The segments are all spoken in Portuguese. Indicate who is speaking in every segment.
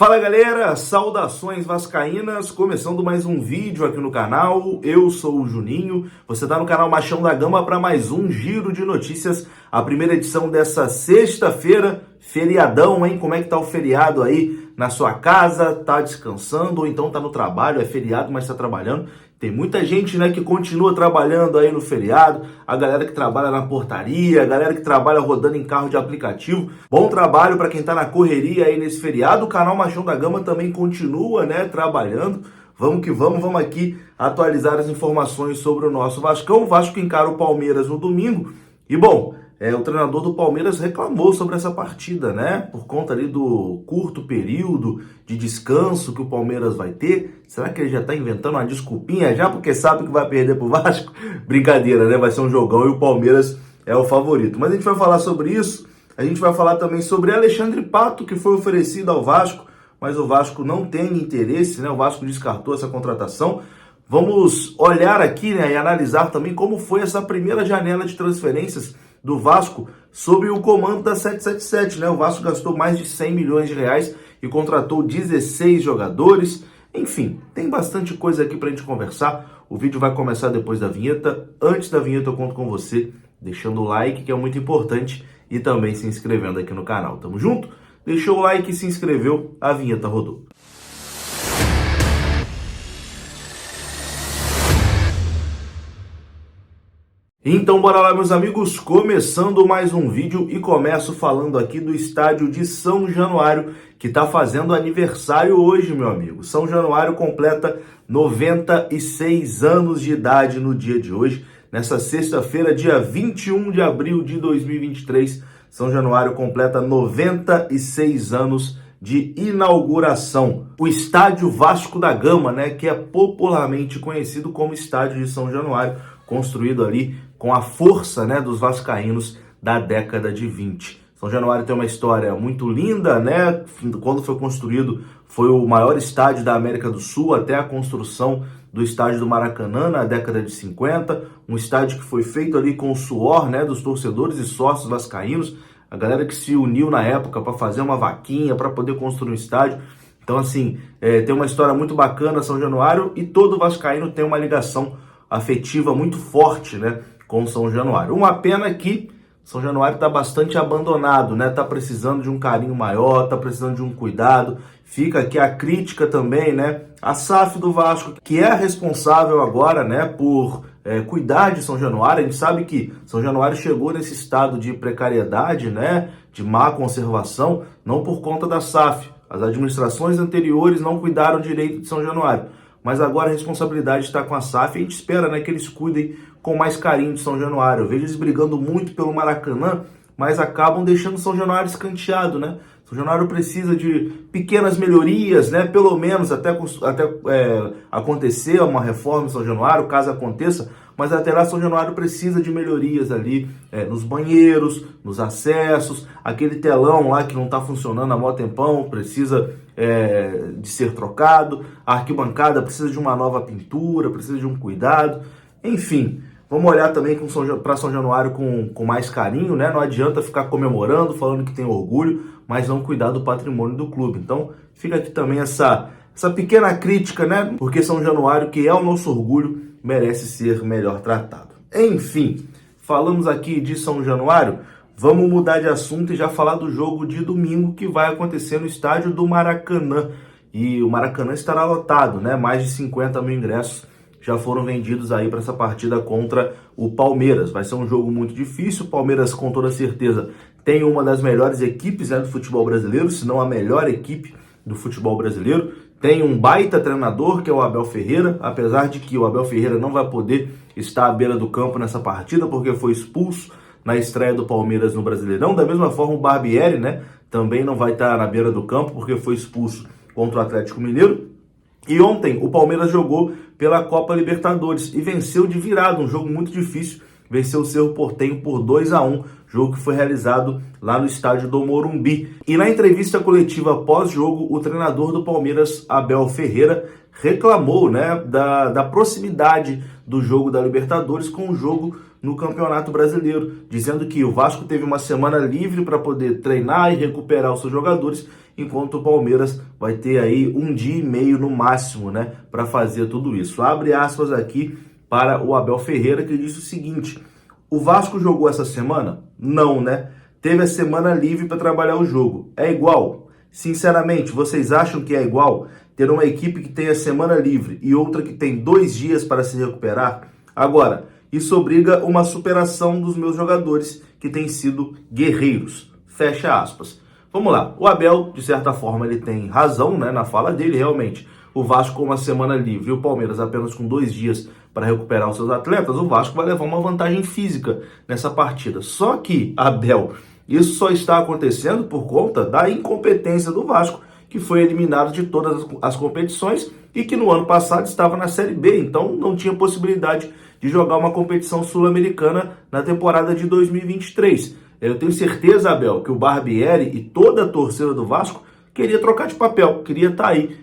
Speaker 1: Fala galera, saudações vascaínas, começando mais um vídeo aqui no canal, eu sou o Juninho, você tá no canal Machão da Gama para mais um giro de notícias, a primeira edição dessa sexta-feira, feriadão, hein? Como é que tá o feriado aí na sua casa? Tá descansando ou então tá no trabalho, é feriado, mas tá trabalhando? Tem muita gente, né, que continua trabalhando aí no feriado, a galera que trabalha na portaria, a galera que trabalha rodando em carro de aplicativo. Bom trabalho para quem tá na correria aí nesse feriado. O canal Machão da Gama também continua, né, trabalhando. Vamos que vamos aqui atualizar as informações sobre o nosso Vascão. O Vasco encara o Palmeiras no domingo. E bom, o treinador do Palmeiras reclamou sobre essa partida, né? Por conta ali do curto período de descanso que o Palmeiras vai ter. Será que ele já tá inventando uma desculpinha já porque sabe que vai perder pro Vasco? Brincadeira, né? Vai ser um jogão e o Palmeiras é o favorito. Mas a gente vai falar sobre isso. A gente vai falar também sobre Alexandre Pato, que foi oferecido ao Vasco, mas o Vasco não tem interesse, né? O Vasco descartou essa contratação. Vamos olhar aqui, né, e analisar também como foi essa primeira janela de transferências do Vasco sob o comando da 777, né? O Vasco gastou mais de 100 milhões de reais e contratou 16 jogadores. Enfim, tem bastante coisa aqui pra gente conversar. O vídeo vai começar depois da vinheta. Antes da vinheta eu conto com você, deixando o like, que é muito importante, e também se inscrevendo aqui no canal. Tamo junto? Deixou o like e se inscreveu, a vinheta rodou. Então bora lá, meus amigos, começando mais um vídeo e começo falando aqui do estádio de São Januário, que tá fazendo aniversário hoje, meu amigo. São Januário completa 96 anos de idade no dia de hoje. Nessa sexta-feira, dia 21 de abril de 2023, São Januário completa 96 anos de inauguração. O estádio Vasco da Gama, né, que é popularmente conhecido como estádio de São Januário, construído ali com a força, né, dos vascaínos da década de 20. São Januário tem uma história muito linda, né? Quando foi construído, foi o maior estádio da América do Sul até a construção do estádio do Maracanã na década de 50, um estádio que foi feito ali com o suor, né, dos torcedores e sócios vascaínos, a galera que se uniu na época para fazer uma vaquinha, para poder construir um estádio. Então, assim, tem uma história muito bacana São Januário, e todo vascaíno tem uma ligação afetiva muito forte, né, com São Januário. Uma pena que São Januário está bastante abandonado, né? Tá precisando de um carinho maior, tá precisando de um cuidado. Fica aqui a crítica também, né? A SAF do Vasco, que é a responsável agora, né, por cuidar de São Januário. A gente sabe que São Januário chegou nesse estado de precariedade, né, de má conservação, não por conta da SAF. As administrações anteriores não cuidaram direito de São Januário. Mas agora a responsabilidade está com a SAF e a gente espera, né, que eles cuidem com mais carinho de São Januário. Eu vejo eles brigando muito pelo Maracanã, mas acabam deixando São Januário escanteado, né? São Januário precisa de pequenas melhorias, né? Pelo menos até acontecer uma reforma em São Januário, caso aconteça, mas até lá São Januário precisa de melhorias ali nos banheiros, nos acessos, aquele telão lá que não está funcionando há mó tempão, precisa de ser trocado, a arquibancada precisa de uma nova pintura, precisa de um cuidado, enfim. Vamos olhar também para São Januário com mais carinho, né? Não adianta ficar comemorando, falando que tem orgulho, mas não cuidar do patrimônio do clube. Então, fica aqui também essa pequena crítica, né? Porque São Januário, que é o nosso orgulho, merece ser melhor tratado. Enfim, falamos aqui de São Januário, vamos mudar de assunto e já falar do jogo de domingo que vai acontecer no estádio do Maracanã. E o Maracanã estará lotado, né? Mais de 50 mil ingressos já foram vendidos aí para essa partida contra o Palmeiras. Vai ser um jogo muito difícil. O Palmeiras, com toda certeza, tem uma das melhores equipes, né, do futebol brasileiro, se não a melhor equipe do futebol brasileiro. Tem um baita treinador, que é o Abel Ferreira, apesar de que o Abel Ferreira não vai poder estar à beira do campo nessa partida, porque foi expulso na estreia do Palmeiras no Brasileirão. Da mesma forma, o Barbieri, né, também não vai estar na beira do campo, porque foi expulso contra o Atlético Mineiro. E ontem o Palmeiras jogou pela Copa Libertadores e venceu de virada, um jogo muito difícil. venceu o Cerro Porteño por 2-1, jogo que foi realizado lá no estádio do Morumbi. E na entrevista coletiva pós-jogo, o treinador do Palmeiras, Abel Ferreira, reclamou, né, da proximidade do jogo da Libertadores com o jogo no Campeonato Brasileiro, dizendo que o Vasco teve uma semana livre para poder treinar e recuperar os seus jogadores, enquanto o Palmeiras vai ter aí 1 dia e meio no máximo, né, para fazer tudo isso. Abre aspas aqui para o Abel Ferreira, que disse o seguinte: o Vasco jogou essa semana? Não, né? Teve a semana livre para trabalhar o jogo. É igual? Sinceramente, vocês acham que é igual ter uma equipe que tem a semana livre e outra que tem 2 dias para se recuperar? Agora, isso obriga uma superação dos meus jogadores, que têm sido guerreiros. Fecha aspas. Vamos lá. O Abel, de certa forma, ele tem razão, né, na fala dele, realmente. O Vasco com uma semana livre e o Palmeiras apenas com 2 dias para recuperar os seus atletas, o Vasco vai levar uma vantagem física nessa partida. Só que, Abel, isso só está acontecendo por conta da incompetência do Vasco, que foi eliminado de todas as competições e que no ano passado estava na Série B, então não tinha possibilidade de jogar uma competição sul-americana na temporada de 2023. Eu tenho certeza, Abel, que o Barbieri e toda a torcida do Vasco queria trocar de papel, queria estar aí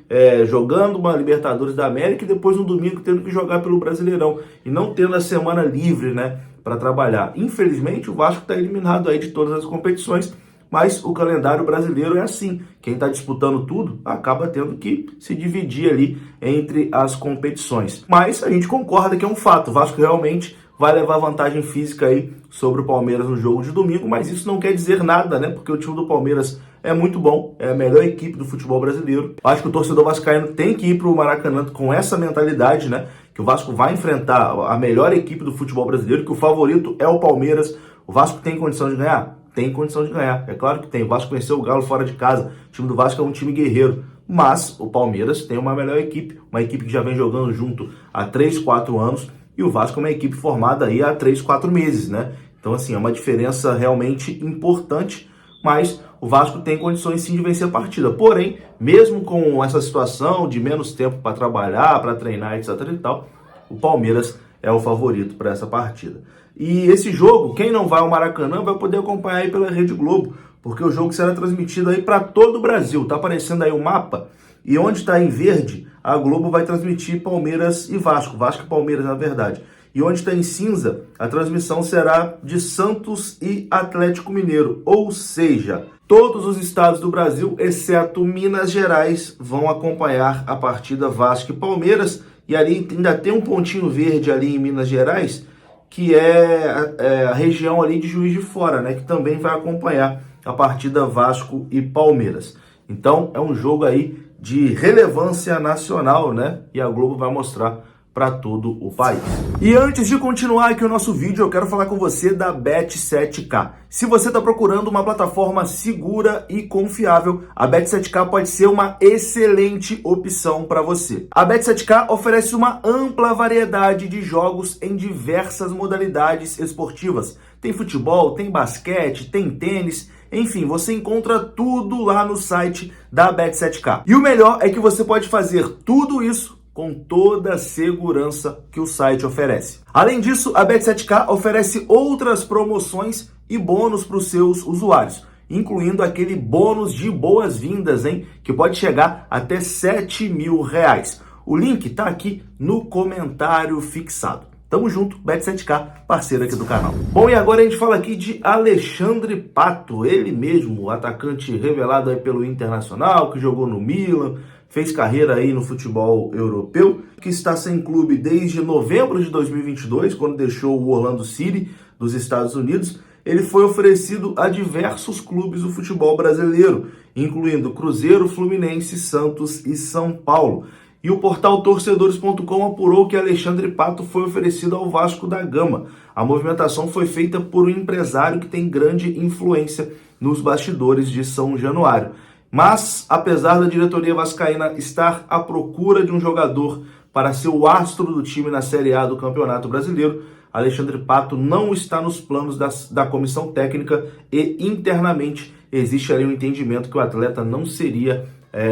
Speaker 1: jogando uma Libertadores da América e depois no domingo tendo que jogar pelo Brasileirão e não tendo a semana livre, né, para trabalhar. Infelizmente, o Vasco está eliminado aí de todas as competições, mas o calendário brasileiro é assim. Quem está disputando tudo acaba tendo que se dividir ali entre as competições. Mas a gente concorda que é um fato. O Vasco realmente vai levar vantagem física aí sobre o Palmeiras no jogo de domingo, mas isso não quer dizer nada, né? Porque o time do Palmeiras é muito bom, é a melhor equipe do futebol brasileiro. Acho que o torcedor vascaíno tem que ir para o Maracanã com essa mentalidade, né? Que o Vasco vai enfrentar a melhor equipe do futebol brasileiro, que o favorito é o Palmeiras. O Vasco tem condição de ganhar? Tem condição de ganhar, é claro que tem. O Vasco venceu o Galo fora de casa, o time do Vasco é um time guerreiro, mas o Palmeiras tem uma melhor equipe, uma equipe que já vem jogando junto há 3, 4 anos, e o Vasco é uma equipe formada aí há 3, 4 meses, né? Então, assim, é uma diferença realmente importante, mas o Vasco tem condições sim de vencer a partida. Porém, mesmo com essa situação de menos tempo para trabalhar, para treinar, etc e tal, o Palmeiras é o favorito para essa partida. E esse jogo, quem não vai ao Maracanã vai poder acompanhar aí pela Rede Globo, porque o jogo será transmitido aí para todo o Brasil. Tá aparecendo aí o mapa, e onde está em verde, a Globo vai transmitir Palmeiras e Vasco, Vasco e Palmeiras, na verdade. E onde está em cinza, a transmissão será de Santos e Atlético Mineiro, ou seja, todos os estados do Brasil, exceto Minas Gerais, vão acompanhar a partida Vasco e Palmeiras, e ali ainda tem um pontinho verde ali em Minas Gerais, que é a região ali de Juiz de Fora, né, que também vai acompanhar a partida Vasco e Palmeiras. Então, é um jogo aí de relevância nacional, né, e a Globo vai mostrar para todo o país. E antes de continuar aqui o nosso vídeo, eu quero falar com você da Bet7k. Se você está procurando uma plataforma segura e confiável, a Bet7k pode ser uma excelente opção para você. A Bet7k oferece uma ampla variedade de jogos em diversas modalidades esportivas. Tem futebol, tem basquete, tem tênis, enfim, você encontra tudo lá no site da Bet7k. E o melhor é que você pode fazer tudo isso com toda a segurança que o site oferece. Além disso, a Bet7k oferece outras promoções e bônus para os seus usuários, incluindo aquele bônus de boas-vindas, hein, que pode chegar até R$7.000. O link está aqui no comentário fixado. Tamo junto, Bet7k, parceiro aqui do canal. Bom, e agora a gente fala aqui de Alexandre Pato, ele mesmo, o atacante revelado aí pelo Internacional, que jogou no Milan, fez carreira aí no futebol europeu, que está sem clube desde novembro de 2022, quando deixou o Orlando City dos Estados Unidos. Ele foi oferecido a diversos clubes do futebol brasileiro, incluindo Cruzeiro, Fluminense, Santos e São Paulo. E o portal torcedores.com apurou que Alexandre Pato foi oferecido ao Vasco da Gama. A movimentação foi feita por um empresário que tem grande influência nos bastidores de São Januário. Mas, apesar da diretoria vascaína estar à procura de um jogador para ser o astro do time na Série A do Campeonato Brasileiro, Alexandre Pato não está nos planos da comissão técnica e internamente existe ali um entendimento que o atleta não seria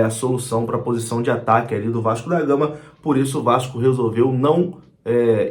Speaker 1: a solução para a posição de ataque ali do Vasco da Gama. Por isso o Vasco resolveu não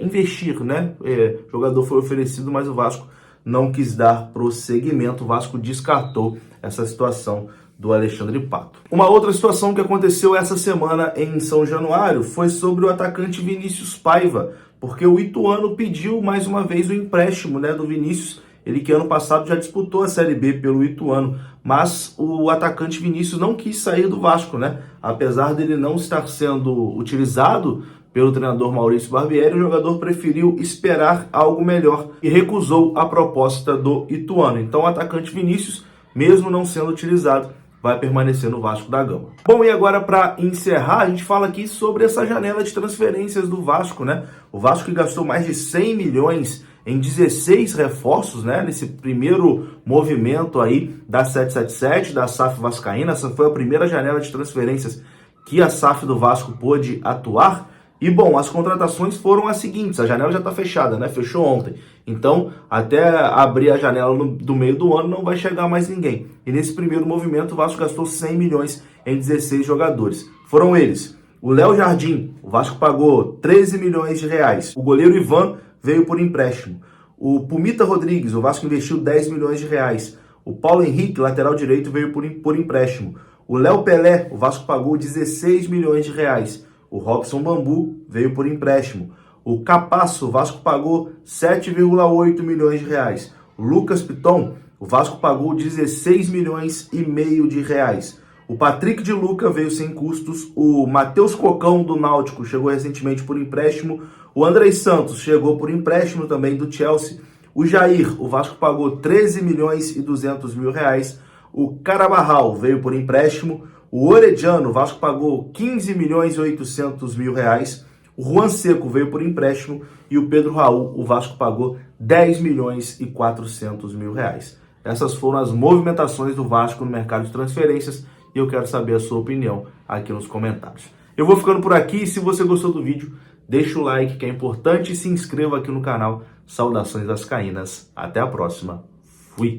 Speaker 1: investir, né? O jogador foi oferecido, mas o Vasco não quis dar prosseguimento. O Vasco descartou essa situação do Alexandre Pato. Uma outra situação que aconteceu essa semana em São Januário foi sobre o atacante Vinícius Paiva, porque o Ituano pediu mais uma vez o empréstimo, né, do Vinícius. Ele que ano passado já disputou a Série B pelo Ituano, mas o atacante Vinícius não quis sair do Vasco, né? Apesar dele não estar sendo utilizado pelo treinador Maurício Barbieri, o jogador preferiu esperar algo melhor e recusou a proposta do Ituano. Então o atacante Vinícius, mesmo não sendo utilizado, vai permanecer no Vasco da Gama. Bom, e agora para encerrar, a gente fala aqui sobre essa janela de transferências do Vasco, né? O Vasco que gastou mais de 100 milhões em 16 reforços, né? Nesse primeiro movimento aí da 777, da SAF Vascaína. Essa foi a primeira janela de transferências que a SAF do Vasco pôde atuar. E, bom, as contratações foram as seguintes. A janela já está fechada, né? Fechou ontem. Então, até abrir a janela do meio do ano, não vai chegar mais ninguém. E nesse primeiro movimento, o Vasco gastou 100 milhões em 16 jogadores. Foram eles: o Léo Jardim, o Vasco pagou 13 milhões de reais. O goleiro Ivan veio por empréstimo. O Pumita Rodrigues, o Vasco investiu 10 milhões de reais. O Paulo Henrique, lateral direito, veio por empréstimo. O Léo Pelé, o Vasco pagou 16 milhões de reais. O Robson Bambu veio por empréstimo. O Capasso, o Vasco pagou 7,8 milhões de reais. O Lucas Piton, o Vasco pagou 16 milhões e meio de reais. O Patrick de Luca veio sem custos. O Matheus Cocão, do Náutico, chegou recentemente por empréstimo. O Andrei Santos chegou por empréstimo também do Chelsea. O Jair, o Vasco pagou 13 milhões e 200 mil reais. O Carabarral veio por empréstimo. O Orediano, o Vasco pagou 15 milhões e 800 mil reais. O Juan Seco veio por empréstimo. E o Pedro Raul, o Vasco pagou 10 milhões e 400 mil reais. Essas foram as movimentações do Vasco no mercado de transferências. E eu quero saber a sua opinião aqui nos comentários. Eu vou ficando por aqui. E se você gostou do vídeo, deixa o like, que é importante. E se inscreva aqui no canal. Saudações vascaínas. Até a próxima. Fui!